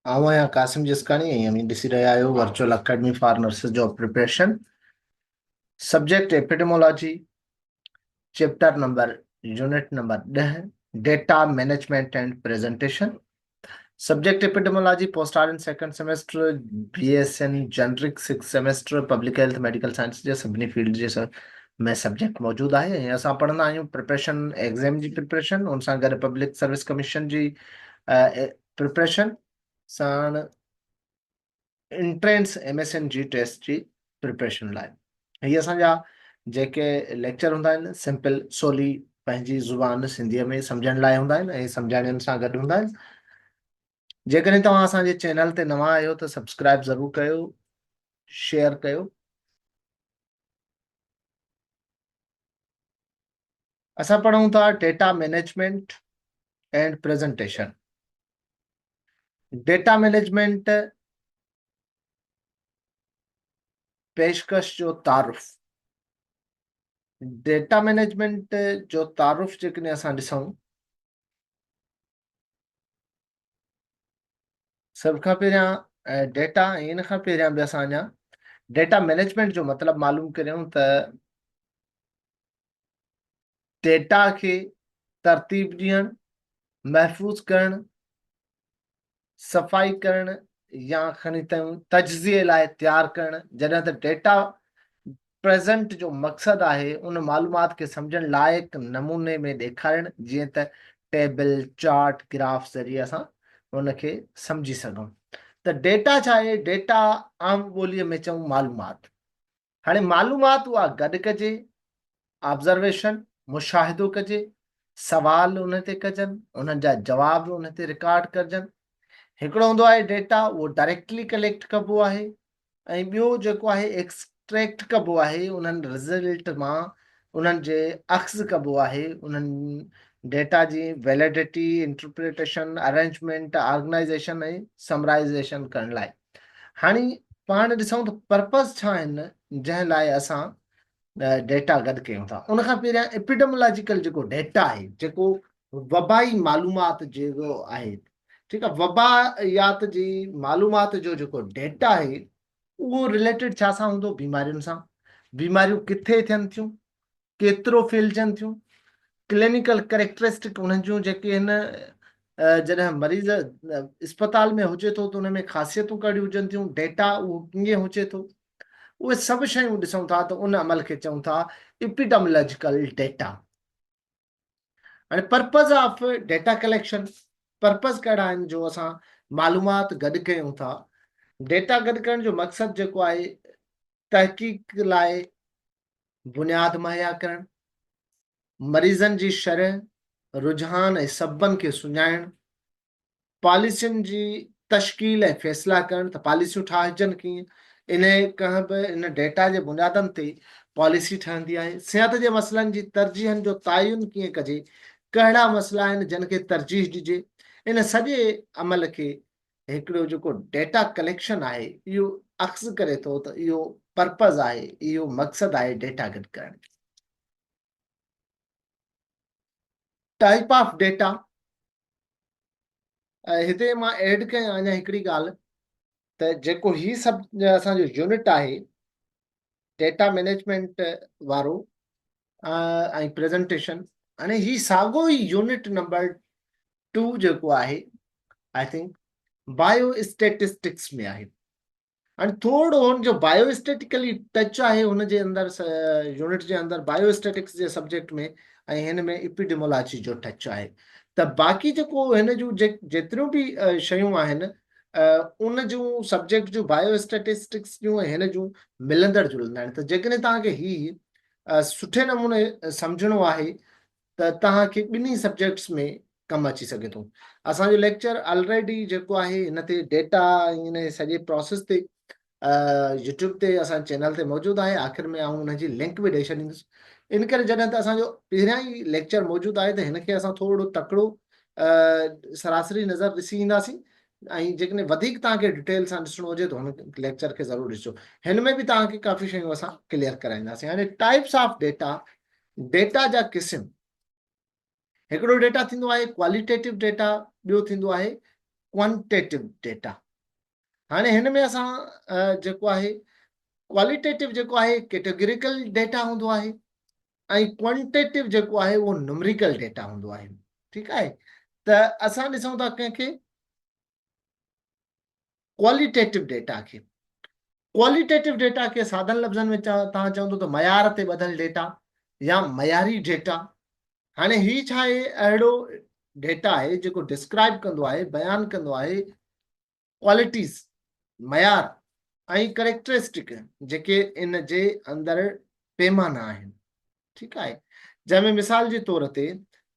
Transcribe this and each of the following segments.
आऊं आहियां कासिम जिसकानी ऐं अमीं ॾिसी रहिया आहियो virtual academy for nurses job preparation. Subject epidemiology, chapter number unit number 10, data management and presentation. Subject epidemiology post R N second semester, BSN generic 6 semester, public health medical science जे सभिनी field जे में subject मौजूदु आहे ऐं असां पढ़ंदा आहियूं preparation exam जी preparation, उन सां गॾु पब्लिक सर्विस कमीशन जी प्रिपरेशन साण एंट्रेंस MSN जी टेस्ट जी प्रिपरेशन लाइ। हीअ असांजा जेके लेक्चर हूंदा आहिनि सिंपल सवली पंहिंजी ज़ुबान सिंधीअ में सम्झण लाइ हूंदा आहिनि ऐं सम्झाइणनि सां गॾु हूंदा आहिनि। जेकॾहिं तव्हां असांजे चैनल ते नवां आहियो त सब्सक्राइब ज़रूरु कयो, शेयर कयो। असां पढ़ूं था data management and presentation. Data management पेशकश जो तारुफ़। डेटा मैनेजमेंट जो तारुफ़ जेकॾहिं असां ॾिसूं, सभ खां पहिरियां डेटा ऐं इन खां पहिरियां बि असां अञा डेटा मैनेजमेंट जो मतिलबु मालूम करियूं त डेटा खे तरतीब ॾियणु, महफ़ूज़ करणु, सफ़ाई करणु या खणी अचूं तजज़िए लाइ तयारु करणु। जॾहिं त डेटा प्रेज़ेंट जो मक़सदु आहे उन मालूमात खे सम्झण लाइक़ नमूने में ॾेखारणु, जीअं त टेबल, चार्ट, ग्राफ ज़रिए असां उनखे सम्झी सघूं। त डेटा छा आहे? डेटा आम ॿोलीअ में चऊं मालूमात। हाणे मालूमात उहा गॾु कजे, ऑब्ज़र्वेशन मुशाहिदो कजे, सवाल उन ते कजनि, उन्हनि जा जवाब उन ते रिकॉर्ड कजनि। हिकिड़ो हूंदो आहे डेटा, उहो डायरेक्टली कलेक्ट कबो आहे ऐं ॿियो जेको आहे एक्सट्रैक्ट कबो आहे उन्हनि रिज़ल्ट मां, उन्हनि जे अख़्ज़ कबो आहे उन्हनि डेटा जी वैलिडिटी, इंटरप्रिटेशन, अरेंजमेंट, ऑर्गेनाइज़ेशन ऐं समराइज़ेशन करण लाइ। हाणे पाण ॾिसूं त पर्पज़ छा आहिनि जंहिं लाइ असां डेटा गॾु कयूं था। उनखां पहिरियां एपिडेमोलॉजिकल जेको डेटा आहे, जेको वबाई मालूमात जेको आहे, ठीकु आहे, वबायात जी मालूमात जो जेको डेटा आहे उहो रिलेटेड छा सां हूंदो? बीमारियुनि सां। बीमारियूं किथे थियनि थियूं, केतिरो फैलिजनि थियूं, क्लिनिकल कैरेक्टरिस्टिक उन्हनि जूं जेके आहिनि, जॾहिं मरीज़ अस्पताल में हुजे थो त उन में ख़ासियतूं कहिड़ियूं हुजनि थियूं, डेटा उहो कीअं हुजे थो, उहे सभु शयूं ॾिसूं था त उन अमल खे चऊं था एपिडेमोलॉजिकल डेटा। हाणे purpose of data collection, purpose कहिड़ा आहिनि जो असां मालूमात गॾु कयूं था? डेटा गॾु करण जो मक़सदु जेको आहे तहक़ीक़ लाइ बुनियादु मुहैया करणु, मरीज़नि जी शरह, रुझान ऐं सबबनि खे सुञाणणु, पॉलिसियुनि जी तश्कील ऐं फ़ैसिला करणु त पॉलिसियूं ठाहिजनि कीअं। इन डेटा जे बुनियादनि ते पॉलिसी ठहंदी आहे। सिहत जे मसइलनि जी तरजीहनि जो तयन कीअं कजे, कहिड़ा मसइला आहिनि जिन खे तरजीह ॾिजे। इन सॼे अमल खे हिकिड़ो जेको डेटा कलेक्शन आहे इहो अक्स करे थो त इहो पर्पज़ आहे, इहो मक़सदु आहे डेटा गॾु करण। टाइप ऑफ डेटा, हिते मां ऐड कयां अञा हिकिड़ी ॻाल्हि त जेको ही सभु असांजो यूनिट आहे डेटा मैनेजमेंट वारो ऐं प्रेज़ेंटेशन, हाणे ही साॻियो ई यूनिट नंबर 2 जेको आहे आई थिंक बायो स्टेटिस्टिक्स में आहे। हाणे थोरो हुनजो बायोस्टेटिकली टच आहे हुनजे अंदरि, यूनिट जे अंदरि बायोस्टेटिक्स जे सब्जेक्ट में, ऐं हिन में एपिडेमोलॉजी जो टच आहे। त बाक़ी जेको हिन जूं जेतिरियूं बि शयूं आहिनि उन जूं सब्जेक्ट जूं बायोस्टेटिस्टिक्स जूं ऐं हिन जूं मिलंदड़ जुलंदड़ आहिनि। त जेकॾहिं तव्हांखे ही सुठे नमूने सम्झणो आहे त तव्हांखे ॿिन्ही सब्जेक्ट्स में कमु अची सघे थो। असांजो लेक्चर ऑलरेडी जेको आहे हिन ते डेटा हिन सॼे प्रोसेस ते यूट्यूब ते असांजे चैनल ते मौजूदु आहे। आख़िर में आउं हुनजी लिंक बि ॾेई छॾींदुसि। इन करे जॾहिं त असांजो पहिरियां ई लेक्चर मौजूदु आहे त हिनखे असां थोरो तकिड़ो सरासरी नज़र ॾिसी ईंदासीं, ऐं जेकॾहिं वधीक तव्हांखे डिटेल सां ॾिसणो हुजे त हुन लेक्चर खे ज़रूरु ॾिसो। हिन में बि तव्हांखे काफ़ी शयूं असां क्लियर कराईंदासीं। हाणे टाइप्स ऑफ डेटा, डेटा जा क़िस्म। हिकिड़ो डेटा थींदो आहे क्वालिटेटिव डेटा, ॿियो थींदो आहे क्वांटिटेटिव डेटा। हाणे हिन में असां जेको आहे क्वालिटेटिव जेको आहे कैटेगरिकल डेटा हूंदो आहे ऐं क्वांटिटेटिव जेको आहे उहो न्यूमेरिकल डेटा हूंदो आहे। ठीकु आहे, त असां ॾिसूं था कंहिंखे क्वालिटेटिव डेटा खे। क्वालिटेटिव डेटा खे सादन लफ़्ज़नि में तव्हां चवंदो त मयार ते ॿधल डेटा या मयारी डेटा। हाणे ही छा आहे, अहिड़ो डेटा आहे जेको डिस्क्राइब कंदो आहे, बयानु कंदो आहे क्वालिटीज़, मयार ऐं करेक्टरिस्टिक जेके इन जे अंदरि पैमाना आहिनि। ठीकु आहे, जंहिंमें मिसाल जे तौर ते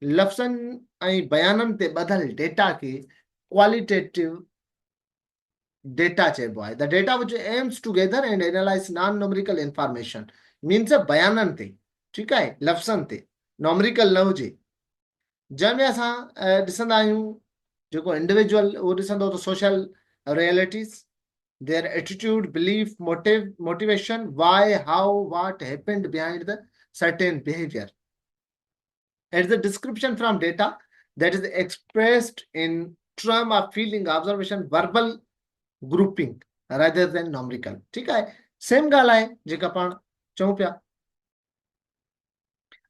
लफ़्ज़नि ऐं बयाननि ते ॿधल डेटा खे क्वालिटेटिव डेटा चइबो आहे। The data which aims to gather and analyse non numerical information, means बयाननि ते, ठीकु आहे, लफ़्ज़नि ते, न्यूमेरिकल न हुजे। जंहिंमें असां ॾिसंदा आहियूं जेको इंडिविजुअल उहो ॾिसंदो त social realities, their attitude, belief, motivation, why, how, what happened behind the certain behavior. It's the description from data that is expressed in term of feeling, observation, verbal grouping rather than numerical. ठीक है, same ॻाल्हि आहे जेका पाण चऊं पिया।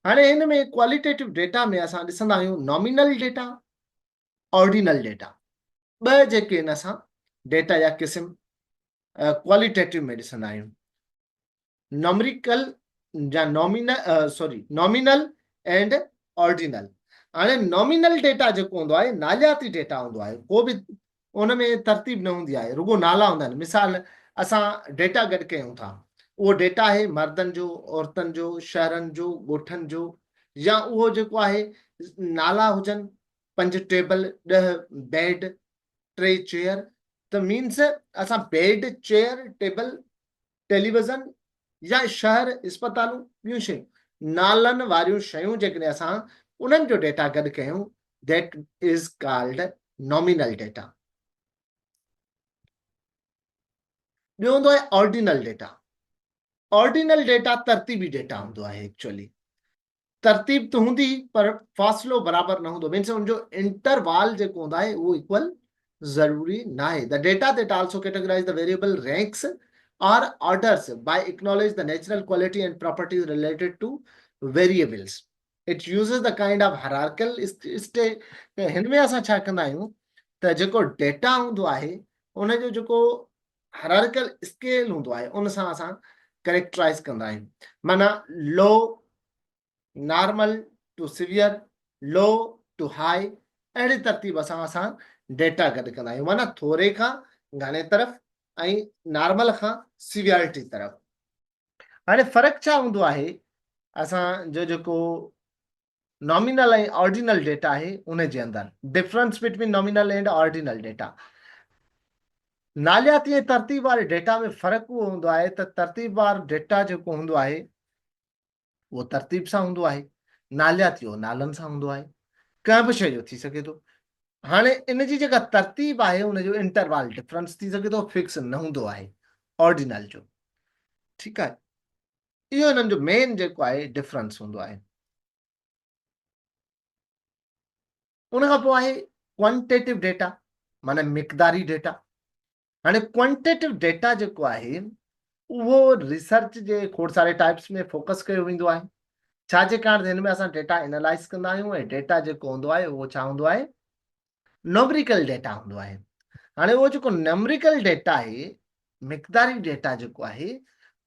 हाणे हिन में क्वालिटेटिव डेटा में असां ॾिसंदा आहियूं नॉमिनल डेटा, ऑर्डिनल डेटा। ॿ जेके आहिनि असां डेटा या क़िस्म क्वालिटेटिव में ॾिसंदा आहियूं, नॉमरिकल या नॉमिनल एंड ऑर्डिनल। हाणे नॉमिनल डेटा जेको हूंदो आहे नालियाती डेटा हूंदो आहे, को बि उन में तरतीब न हूंदी आहे, रुगो नाला हूंदा आहिनि। मिसाल असां डेटा गॾु कयूं था, उहो डेटा आहे मर्दनि जो, औरतनि जो, शहरनि जो, ॻोठनि जो, या उहो जेको आहे नाला हुजनि 5 टेबल, 10 बेड, 3 चेयर। त मीन्स असां बेड, चेयर, टेबल, टेलीविज़न या शहर, अस्पतालूं, ॿियूं शयूं, नालनि वारियूं शयूं जेकॾहिं असां उन्हनि जो डेटा गॾु कयूं, that is called nominal data. ॿियो हूंदो आहे ऑर्डिनल डेटा। ऑर्डिनल डेटा तरतीबी डेटा हूंदो आहे। एक्चुअली तरतीब त हूंदी पर फ़ासिलो बराबरि न हूंदो, मीन्स उनजो इंटरवाल जेको हूंदो आहे उहो इक्वल ज़रूरी न आहे। The data that also categorize the variable ranks or orders by acknowledge the natural quality and properties related to variables. It uses the kind of hierarchical state। हिन में असां छा कंदा आहियूं त जेको डेटा हूंदो आहे उनजो जेको hierarchical स्केल हूंदो आहे उन सां असां कैरेक्टराइज कंदा आहियूं। माना लो, नॉर्मल टू सिवियर, लो टू हाई, अहिड़ी तरतीब सां डेटा गॾु कंदा आहियूं। माना थोरे खां घणे तरफ़ ऐं नॉर्मल खां सिवियरिटी तरफ़। हाणे फ़र्क़ु छा हूंदो आहे असांजो जेको नॉमिनल ऐं ऑर्डिनल डेटा आहे उन जे अंदरि, difference between nominal and ordinal data. नालियाती ऐं तरतीब वारे डेटा में फ़र्क़ु उहो हूंदो आहे त तरतीब वारो डेटा जेको हूंदो आहे उहो तरतीब सां हूंदो आहे, नालियाती उहो नालनि सां हूंदो आहे, कंहिं बि शइ जो थी सघे थो। हाणे इन जी जेका तरतीब आहे उनजो इंटरवाल डिफरेंस थी सघे थो, फिक्स न हूंदो आहे ऑर्डिनल जो। ठीकु आहे, इहो हिननि जो मेन जेको आहे डिफरेंस हूंदो आहे। उन खां पोइ आहे क्वांटिटेटिव डेटा, माना मिक़दारी डेटा। हाणे क्वांटिटेटिव डेटा जेको आहे उहो रिसर्च जे खोड़ सारे टाइप्स में फोकस कयो वेंदो आहे। छाजे कारण हिन में असां डेटा एनालाइज़ कंदा आहियूं ऐं डेटा जेको हूंदो आहे उहो छा हूंदो आहे, न्यूमेरिकल डेटा हूंदो आहे। हाणे उहो जेको न्यूमेरिकल डेटा आहे, मिक़दारी डेटा जेको आहे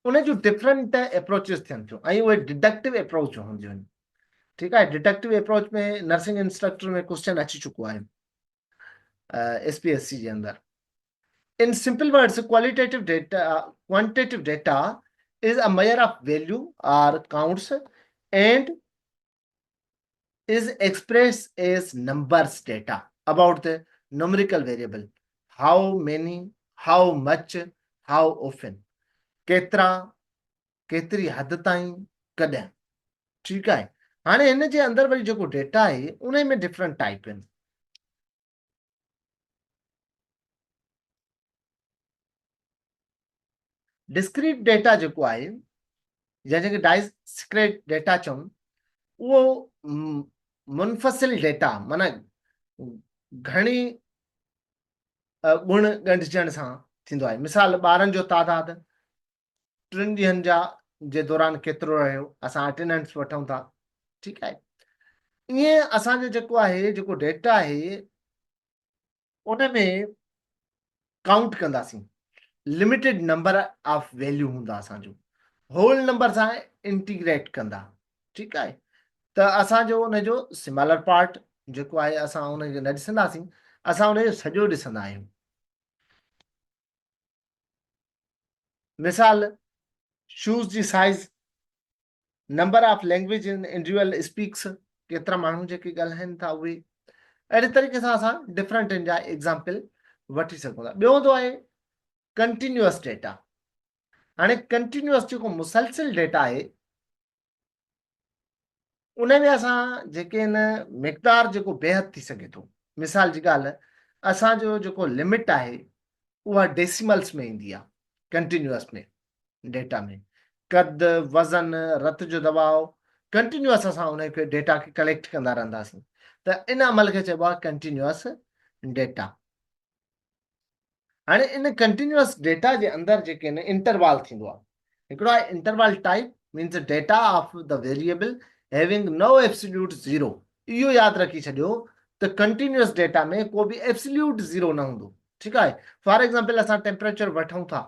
उन जूं डिफरेंट अप्रोचिस थियनि थियूं ऐं उहे डिडक्टिव अप्रोच हूंदियूं आहिनि। ठीकु आहे, डिडक्टिव अप्रोच में नर्सिंग इंस्ट्रक्टर में क्वेश्चन अची चुको आहे SPSC जे अंदरि। In simple words, quantitative data is a measure of value or counts and is expressed as numbers data about the numerical variable. How many, how much, how often, केतिरा, केतिरी हद ताईं, कॾहिं। ठीकु आहे, हाणे हिन जे अंदरि वरी जेको डेटा आहे उन में डिफरेंट टाइप आहिनि। डिस्क्रीट डेटा जेको आहे या जेके डाइस्क्रीट डेटा चऊं उहो मुनफसिल डेटा, माना घणी गुण ॻंढिजण सां थींदो आहे। मिसाल, ॿारनि जो तादाद 3 ॾींहनि जे दौरान केतिरो रहियो, असां अटेंडेंस वठूं था। ठीकु आहे। ईअं असांजो जेको आहे, जेको डेटा आहे, उन में काउंट कंदासीं। लिमिटेड नंबर ऑफ वैल्यू हूंदा असांजो, होल नंबर सां इंटीग्रेट कंदा। ठीकु आहे। त असांजो उनजो सिमिलर पार्ट जेको आहे, असां उनखे न ॾिसंदासीं, असां उनजो सॼो ॾिसंदा आहियूं। मिसाल, शूज़ जी size, number of language in individual speaks, केतिरा माण्हू जेके ॻाल्हाइनि था उहे। अहिड़े तरीक़े सां असां डिफरेंट जा एग्ज़ाम्पल वठी सघूं था। ॿियो हूंदो आहे कंटिन्यूअस डेटा। हाणे कंटिन्यूअस जेको मुसलसिल डेटा आहे, उन में असां जेके न मिक़दार जेको बेहद थी सघे थो। मिसाल जी ॻाल्हि, असांजो जेको लिमिट आहे उहा डेसिमल्स में ईंदी आहे कंटिन्यूअस में डेटा में। कद, वज़न, रत जो दबाव, कंटिन्यूअस असां उनखे डेटा खे कलेक्ट कंदा रहंदासीं। त इन अमल खे चइबो आहे कंटिन्यूअस डेटा। हाणे इन कंटिन्यूअस डेटा जे अंदरि जेके आहिनि इंटरवाल थींदो आहे। हिकिड़ो आहे interval type, means data of the variable having no absolute zero. इहो यादि रखी छॾियो त कंटिन्यूअस डेटा में को बि एब्सोल्यूट ज़ीरो न हूंदो। ठीकु आहे। फॉर एग्ज़ाम्पल, असां टेम्परेचर वठूं था,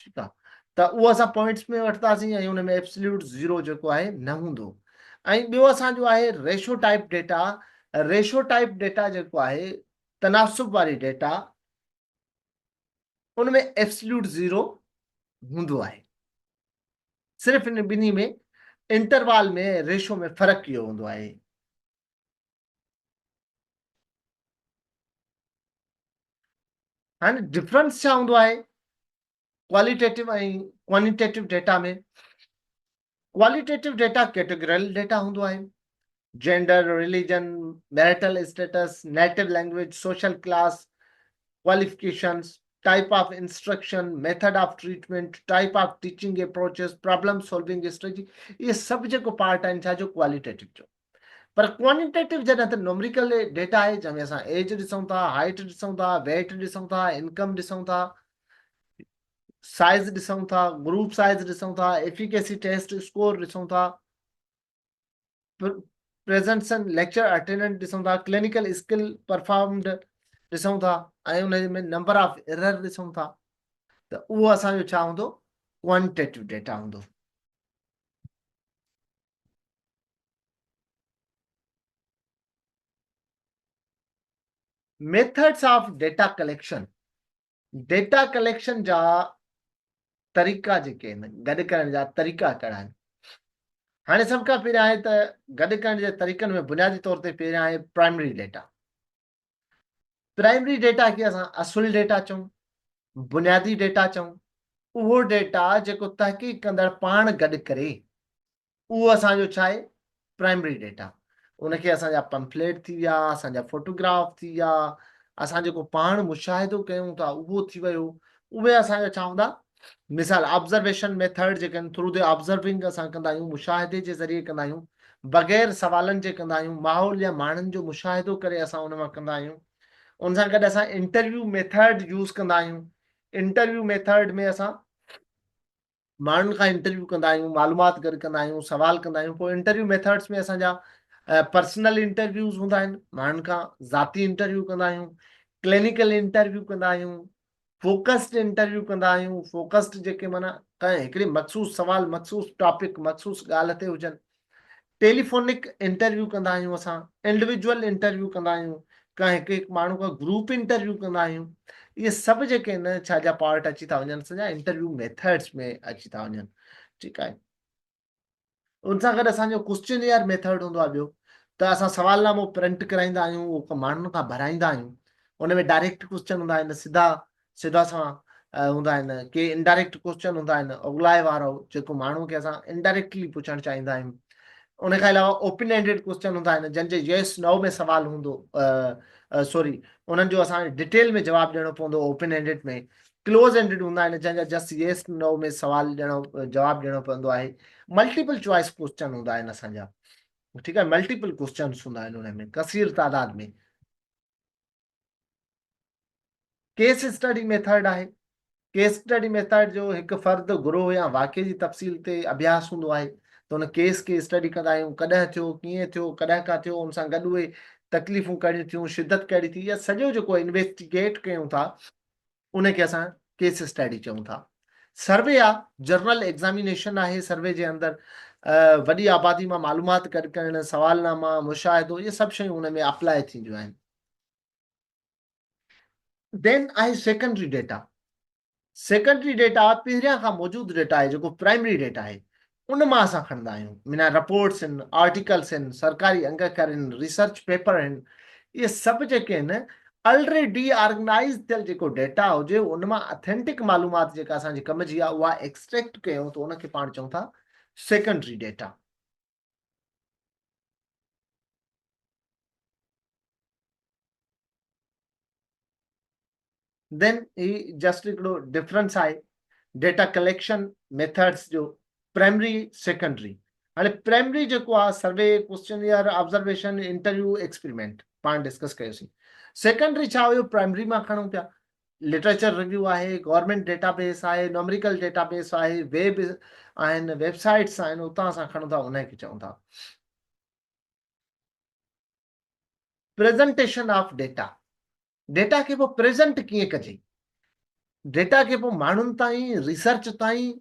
ठीकु आहे, त उहो असां पॉइंट्स में वठंदासीं ऐं हुन में एब्सोल्यूट ज़ीरो जेको आहे न हूंदो। ऐं ॿियो असांजो आहे ratio type data. Ratio type data जेको आहे, तनासुब वारी डेटा, उनमें एब्सोल्यूट ज़ीरो हूंदो आहे। सिर्फ़ इन ॿिन्ही में इंटरवाल में रेशो में फ़र्क़ु इहो हूंदो आहे। हाणे डिफरेंस छा हूंदो आहे क्वालिटेटिव ऐं क्वांटिटेटिव डेटा में? क्वालिटेटिव डेटा कैटेगरियल डेटा हूंदो आहे। Gender, religion, marital status, native language, social class, qualifications, type of instruction, method of treatment, type of teaching approaches, problem solving strategy, ये सभु जेको पार्ट आहिनि छाजो क्वालिटेटिव जो। पर क्वांटिटेटिव जॾहिं त न्यूमेरिकल डेटा आहे, जंहिंमें असां एज ॾिसूं था, हाइट ॾिसूं था, वेट ॾिसूं था, इनकम ॾिसूं था, साइज ॾिसूं था, ग्रुप साइज ॾिसूं था, एफिकेसी टेस्ट स्कोर ॾिसूं था, प्रेजेंटेशन लेक्चर अटेंडेंस ॾिसूं था, क्लिनिकल स्किल परफॉर्म्ड ॾिसूं था, ऐं उन में नंबर ऑफ एरर ॾिसूं था। त उहो असांजो छा हूंदो? क्वांटिटेटिव डेटा हूंदो। Methods of data collection. Data collection जा तरीक़ा जेके आहिनि, गॾु करण जा तरीक़ा कहिड़ा आहिनि? हाणे सभ खां पहिरियां आहे त गॾु करण जे तरीक़नि में बुनियादी तौर ते पहिरियां आहे प्राइमरी डेटा। प्राइमरी डेटा खे असां असुल डेटा चऊं, बुनियादी डेटा चऊं। उहो डेटा जेको तहक़ीक़ कंदड़ पाण गॾु करे, उहो असांजो छा आहे? Primary data. उनखे असांजा पंफलेट थी विया, असांजा फोटोग्राफ थी विया, असां जेको पाण मुशाहिदो कयूं था उहो थी वियो, उहे असांजा छा हूंदा? मिसाल, ऑब्ज़र्वेशन मेथड जेके आहिनि, थ्रू द ऑब्ज़र्विंग असां कंदा आहियूं, मुशाहिदे जे ज़रिए कंदा आहियूं, बग़ैर सवालनि जे कंदा आहियूं, माहौल या माण्हुनि जो मुशाहिदो करे असां उन मां कंदा आहियूं। उन सां गॾु असां इंटरव्यू मेथड यूज़ कंदा आहियूं। इंटरव्यू मेथड में असां माण्हुनि खां इंटरव्यू कंदा आहियूं, मालूमात गॾु कंदा आहियूं, सवाल कंदा आहियूं। पोइ इंटरव्यू मेथड्स में असांजा पर्सनल इंटरव्यूज़ हूंदा आहिनि, माण्हुनि खां ज़ाती इंटरव्यू कंदा आहियूं, क्लिनिकल इंटरव्यू कंदा आहियूं, फोकस्ड इंटरव्यू कंदा आहियूं। फोकस्ड जेके माना कंहिं हिकिड़े मख़सूस सवाल, मख़सूस टॉपिक, मख़सूस ॻाल्हि ते हुजनि। टेलीफोनिक इंटरव्यू कंदा आहियूं, असां इंडिविजुअल इंटरव्यू कंदा आहियूं, कंहिं हिकु हिकु माण्हू खां ग्रुप इंटरव्यू कंदा आहियूं। इहे सभु जेके आहिनि छा जा पार्ट अची था वञनि, सॼा इंटरव्यू मेथड्स में अची था वञनि। ठीकु आहे। उन सां गॾु असांजो क्वेश्चनियर मेथड हूंदो आहे ॿियो, त असां सवालनामो प्रिंट कराईंदा आहियूं, उहो माण्हुनि खां भराईंदा आहियूं। उन में डायरेक्ट क्वेश्चन हूंदा आहिनि, सिधा सिधा सां हूंदा आहिनि, के इनडायरेक्ट क्वेश्चन हूंदा आहिनि, अॻुलाए वारो जेको माण्हू खे असां इनडायरेक्टली पुछणु चाहींदा आहियूं। उन खां अलावा ओपन एंडेड क्वेश्चन हूंदा आहिनि, जंहिंजे येस नो में सवाल हूंदो, सॉरी, उन्हनि जो असां डिटेल में जवाबु ॾियणो पवंदो ओपन एंडेड में। क्लोज एंडेड हूंदा आहिनि, जंहिंजा जस्ट येस नो में सवाल जवाबु ॾियणो पवंदो आहे। मल्टीपल चॉइस क्वेश्चन हूंदा आहिनि असांजा। ठीकु आहे। मल्टीपल क्वेश्चन हूंदा आहिनि उन में, कसीर तादाद में। केस स्टडी मेथड आहे। केस स्टडी मेथड जो हिकु फर्द गुरोह या वाक़े जी तफ़सील ते अभ्यास हूंदो आहे, त हुन केस खे स्टडी कंदा आहियूं, कॾहिं थियो, कीअं थियो, कॾहिं खां थियो, हुन सां गॾु उहे तकलीफ़ूं कहिड़ियूं थियूं, शिदत कहिड़ी थी, इहा सॼो जेको इन्वेस्टिगेट कयूं था उनखे असां केस स्टडी चऊं था। सर्वे आहे, जर्नल एग्ज़ामिनेशन आहे, सर्वे जे अंदरि वॾी आबादी मां मालूमात गॾु करणु, सवालनामा, मुशाहिदो, इहे सभु शयूं हुन में अप्लाई थींदियूं आहिनि। देन आहे सेकेंडरी डेटा। सेकेंडरी डेटा पहिरियां खां मौजूदु डेटा आहे, जेको प्राइमरी डेटा आहे, उन मां असां खणंदा आहियूं। माना रिपोर्ट्स आहिनि, आर्टिकल्स आहिनि, सरकारी अंगीकार आहिनि, रिसर्च पेपर आहिनि, इहे सभु जेके आहिनि ऑलरेडी ऑर्गेनाइज़ थियल जेको डेटा हुजे उन मां ऑथेंटिक मालूमात जेका असांजे कम जी आहे उहा एक्सट्रैक्ट कयूं त उनखे पाण चऊं था secondary data. Then he just हिकिड़ो डिफरेंस आहे डेटा कलेक्शन मेथड्स जो, प्राइमरी सेकेंडरी। हाणे प्राइमरी जेको आहे survey, questionnaire, observation, interview, experiment पाण डिस्कस कयोसीं। सेकेंडरी छा हुयो, प्राइमरी मां खणूं पिया, लिटरेचर रिव्यू आहे, गवर्नमेंट डेटाबेस आहे, न्यूमेरिकल डेटाबेस आहे, वेब आहिनि, वेबसाइट्स आहिनि, उतां असां खणूं था, उनखे चऊं था प्रेज़ेंटेशन ऑफ डेटा। डेटा खे पोइ प्रेज़ेंट कीअं कजे, डेटा खे पोइ माण्हुनि ताईं, रिसर्च ताईं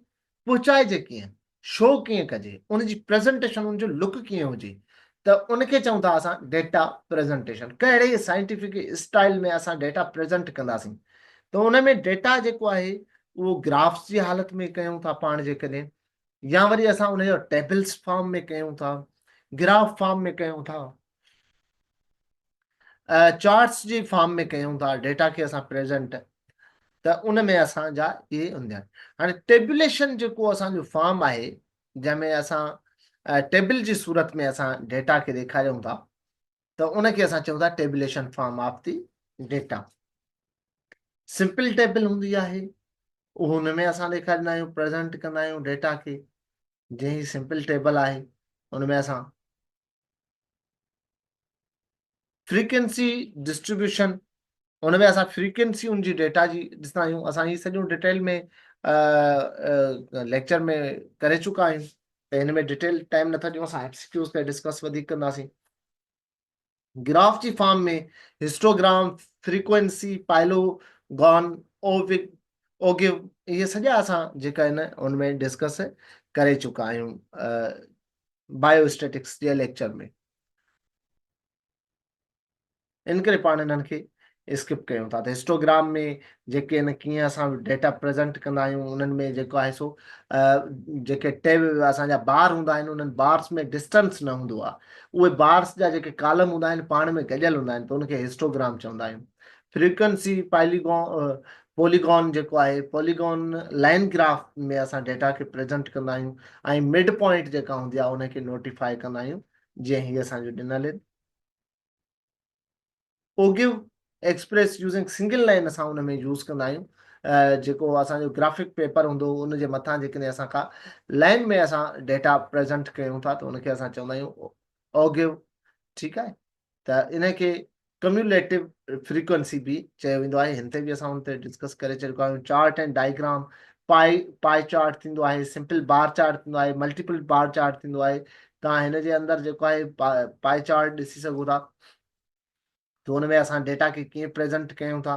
पहुचाइजे कीअं, शो कीअं कजे, उनजी प्रेज़ेंटेशन, उनजो लुक कीअं हुजे, त उनखे चऊं था असां डेटा प्रेज़ेंटेशन। कहिड़े साइंटिफिक स्टाइल में असां डेटा प्रेज़ेंट कंदासीं, त उन में डेटा जेको आहे उहो ग्राफ्स जी हालत में कयूं था पाण जेकॾहिं, या वरी असां उनजो टेबल्स फॉर्म में कयूं था, ग्राफ फॉर्म में कयूं था, चार्ट्स जी फॉर्म में कयूं था डेटा खे असां प्रेज़ेंट, त उन में असांजा इहे हूंदा आहिनि। हाणे टेबुलेशन जेको असांजो फॉर्म आहे, जंहिंमें असां टेबल जी सूरत में असां डेटा खे ॾेखारियूं था, त उनखे असां चऊं था tabulation form of the data. Simple table हूंदी आहे, उहो हुन में असां ॾेखारींदा आहियूं, प्रेज़ेंट कंदा आहियूं डेटा खे। जीअं सिंपल टेबल आहे उन में असां फ्रीक्वेंसी डिस्ट्रीब्यूशन, उन में असां फ्रीक्वेंसी उनजी डेटा जी ॾिसंदा आहियूं। असां ही सॼो डिटेल में लेक्चर में करे चुका आहियूं, त हिन में डिटेल टाइम नथा ॾियूं, असां एमसीक्यूज़ ते डिस्कस वधीक कंदासीं। ग्राफ जी फॉर्म में हिस्टोग्राम, फ्रीक्वेंसी, पाइलोगॉन, ओविग, ओगिव, इहे सॼा असां जेका आहिनि उन में डिस्कस करे चुका आहियूं बायोस्टेटिक्स जे लेक्चर में। इन करे पाण हिननि खे स्किप कयूं था। त हिस्टोग्राम में जेके आहिनि कीअं असां डेटा प्रेज़ेंट कंदा आहियूं, उन्हनि में जेको आहे सो जेके टेब असांजा बार हूंदा आहिनि, उन्हनि बार्स में डिस्टेंस न हूंदो आहे, उहे बार्स जा जेके कॉलम हूंदा आहिनि पाण में गॾियल हूंदा आहिनि, त उनखे हिस्टोग्राम चवंदा आहियूं। फ्रीक्वेंसी पॉलीगॉन जेको आहे, पॉलीगॉन लाइन ग्राफ में असां डेटा खे प्रेज़ेंट कंदा आहियूं, ऐं मिड पॉइंट जेका हूंदी आहे उनखे नोटिफाई कंदा आहियूं, जीअं हीअ असांजो ॾिनल आहिनि। ओगिव एक्सप्रेस यूज़िंग सिंगल लाइन असां उन में यूज़ कंदा आहियूं, जेको असांजो ग्राफिक पेपर हूंदो उनजे मथां जेकॾहिं असां का लाइन में असां डेटा प्रेज़ेंट कयूं था त उनखे असां चवंदा आहियूं ओगिव। ठीकु आहे, त इनखे कम्यूलेटिव फ्रीक्वेंसी बि चयो वेंदो आहे। हिन ते बि असां हुन ते डिस्कस करे चुका आहियूं। Chart and diagram, pie chart थींदो आहे, सिंपल बार चार्ट थींदो आहे, मल्टीपल बार चार्ट थींदो आहे। तव्हां हिन जे अंदरि जेको आहे पाई चार्ट ॾिसी सघो था, त हुन में असां डेटा खे कीअं प्रेज़ेंट कयूं था।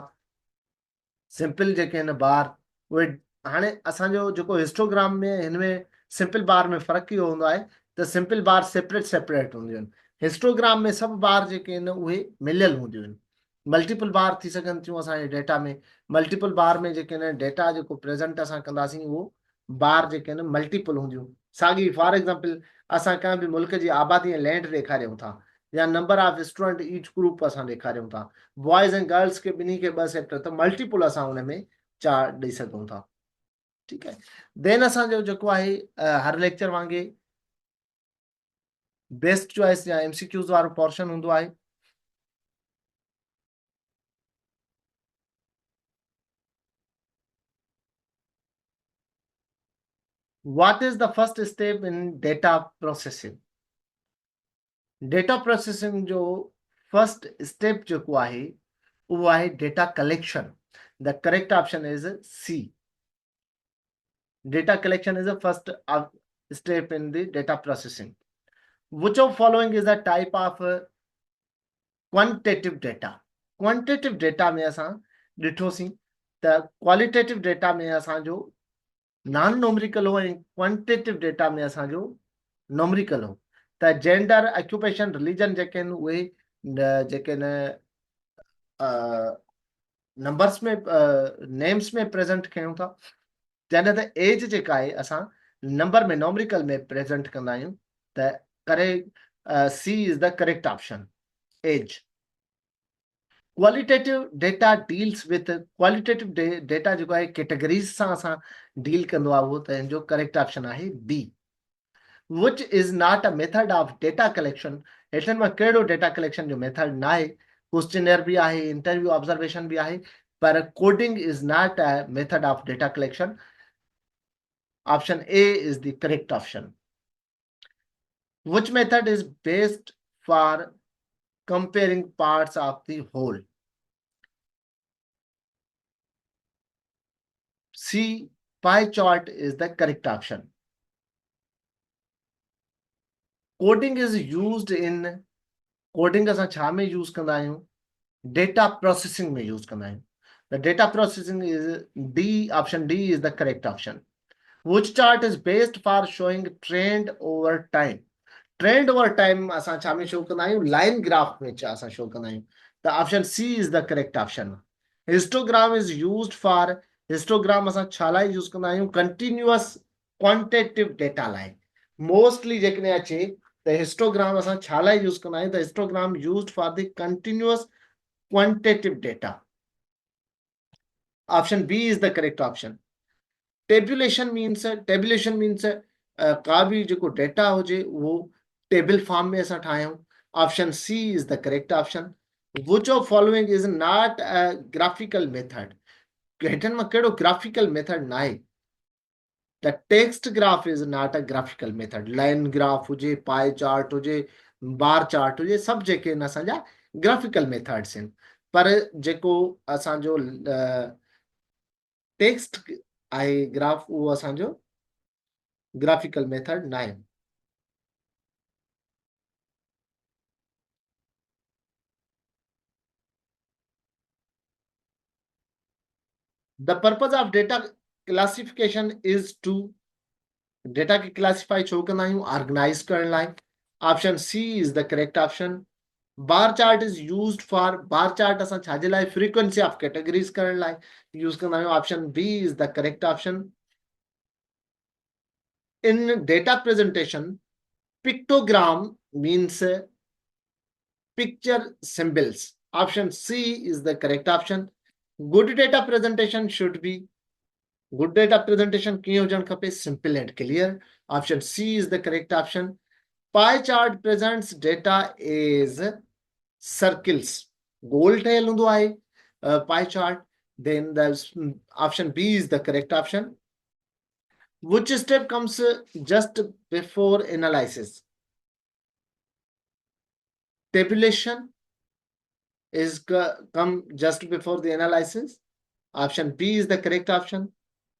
सिंपल जेके आहिनि बार, उहे हाणे असांजो जेको हिस्टोग्राम में हिन में सिंपल बार में फ़र्क़ु इहो हूंदो आहे त सिंपल बार सेपरेट सेपरेट हूंदियूं आहिनि, हिस्टोग्राम में सभु बार जेके आहिनि उहे मिलियल हूंदियूं आहिनि। मल्टीपल बार थी सघनि थियूं असांजे डेटा में, मल्टीपल बार में जेके आहिनि डेटा जेको प्रेज़ेंट असां कंदासीं उहो बार जेके आहिनि मल्टीपल हूंदियूं। साॻी फॉर एग्ज़ाम्पल असां कंहिं बि मुल्क जी आबादी ऐं लैंड ॾेखारियूं था, या number of student each group असां ॾेखारियूं था, बॉयज़ ऐं गर्ल्स खे ॿिन्ही खे 2 सेक्टर, त मल्टीपल असां हुन में 4 ॾेई सघूं था। ठीकु आहे, देन असांजो जेको आहे हर लेक्चर वांगुरु बेस्ट चॉइस या एमसीक्यूज़ वारो पोर्शन हूंदो आहे। What is the first step in data processing? Data processing जो फर्स्ट स्टेप जेको आहे उहो आहे data collection. The correct option is C. Data collection is the first step in the data processing. Which of following is a type of quantitative data? Quantitative data में असां ॾिठोसीं त qualitative data में असांजो नॉन नोमरिकल हो ऐं quantitative data में असांजो नोमरिकल हो। त जेंडर, ऑक्यूपेशन, रिलीजन जेके आहिनि उहे जेके नंबर्स में नेम्स में प्रेज़ेंट कयूं था। जॾहिं त एज जेका आहे असां नंबर में नोमरिकल में प्रेज़ेंट कंदा आहियूं त करे C is the correct option, एज। Qualitative data deals with qualitative data जेको आहे कैटेगरीज़ सां असां डील कंदो आहे, उहो त हिन जो करेक्ट ऑप्शन आहे B. Which is not a method of data collection, हेठनि मां कहिड़ो डेटा कलेक्शन जो मेथड न आहे। क्वेश्चनर भी आहे, इंटरव्यू ऑब्जर्वेशन भी आहे, पर coding is not a method of data collection. Option A is the correct option. Which method is best for comparing parts of the whole? C, pie chart is the correct option. Coding is used in coding असां छा में use कंदा आहियूं? Data processing में use कंदा आहियूं। The data processing is D, option D is the correct option. Which chart is best for showing trend over time? Trend over time असां छा में शो कंदा आहियूं? लाइन ग्राफ में असां शो कंदा आहियूं। The option C is the correct option. Histogram is used for histogram असां छा लाइ यूज कंदा आहियूं? कंटिन्यूअस क्वांटिटेटिव डेटा लाइ। मोस्टली जेकॾहिं अचे त हिस्टोग्राम असां छा लाइ यूज कंदा आहियूं? त histogram used for the continuous quantitative data. Option B is the correct option. Tabulation means का भी जेको डेटा हुजे वो टेबल फॉर्म में असां ठाहियूं। Option C is the correct option. Which of following is not a graphical method, हेठनि मां कहिड़ो ग्राफिकल मेथड न आहे? The text graph is not a graphical method. Line graph हुजे, पाई चार्ट हुजे, बार चार्ट हुजे, सभु जेके आहिनि असांजा ग्राफिकल मेथड्स आहिनि, पर जेको असांजो टेक्स्ट आहे ग्राफ उहो असांजो ग्राफिकल मेथड न आहे। The purpose of data classification is to data की classify छो कंदा आहियूं? Organize करण लाइ। Option C is the correct option. Bar chart is used for bar chart असां छाजे लाइ? Frequency of categories करण लाइ यूज कंदा आहियूं। Option B is the correct option. In data presentation, pictogram means picture symbols. Option C is the correct option. Good data presentation should be Good data presentation कीअं हुजणु खपे? Simple and clear. Option C is the correct option. Pie chart presents data as circles. गोल ठहियल हूंदो आहे pie chart. Then the option B is the correct option. Which step comes just before analysis? Tabulation is come just before the analysis. Option B is the correct option.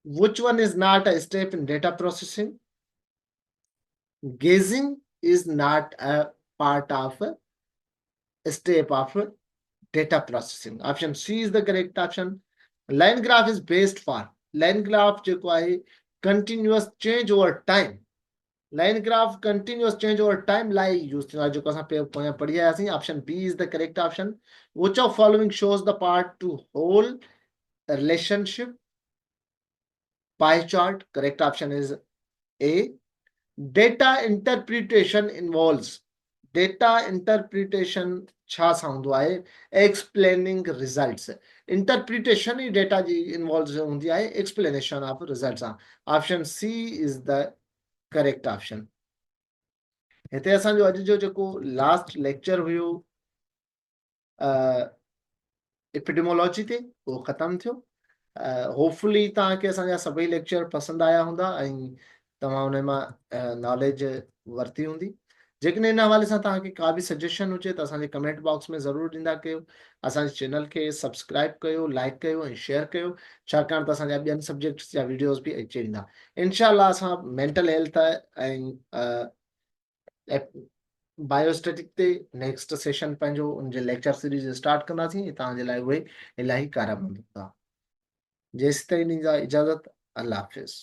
Which one is not a step in data processing? Gazing is not a part of a step of data processing. Option C is the correct option. Line graph is based for line graph जेको आहे continuous change over time. Line graph continuous change over time लाइ use थींदो आहे, जेको असां पढ़ी आयासीं। Option B is the correct option. Which of following shows the part to whole relationship? Pie chart. Correct option is A. Data interpretation involves data interpretation छा सां हूंदो आहे? Explaining results. Interpretation ही data जी involves हूंदी आहे explanation of results सां। Option C is the correct option. हिते असांजो अॼु जो जेको लास्ट लेक्चर हुयो एपिडेमोलॉजी ते उहो ख़तमु थियो। होपफुली तव्हांखे असांजा सभई लेक्चर पसंदि आया हूंदा ऐं तव्हां उन मां नॉलेज वरिती हूंदी। जेकॾहिं इन हवाले सां तव्हांखे का बि सजेशन हुजे त असांजे कमेंट बॉक्स में ज़रूरु ॾींदा कयो। असांजे चैनल खे सब्सक्राइब कयो, लाइक कयो ऐं शेयर कयो, छाकाणि त असांजा ॿियनि सब्जेक्ट्स जा वीडियोस बि अची वेंदा। इनशाला असां मेंटल हेल्थ ऐं बायोस्टेटिक ते नेक्स्ट सेशन पंहिंजो उनजे लेक्चर सीरीज स्टार्ट कंदासीं। तव्हांजे लाइ उहे इलाही कारगर हूंदा। जेसिताईं ॾींदा इजाज़त, अल्लाह हाफ़िज़।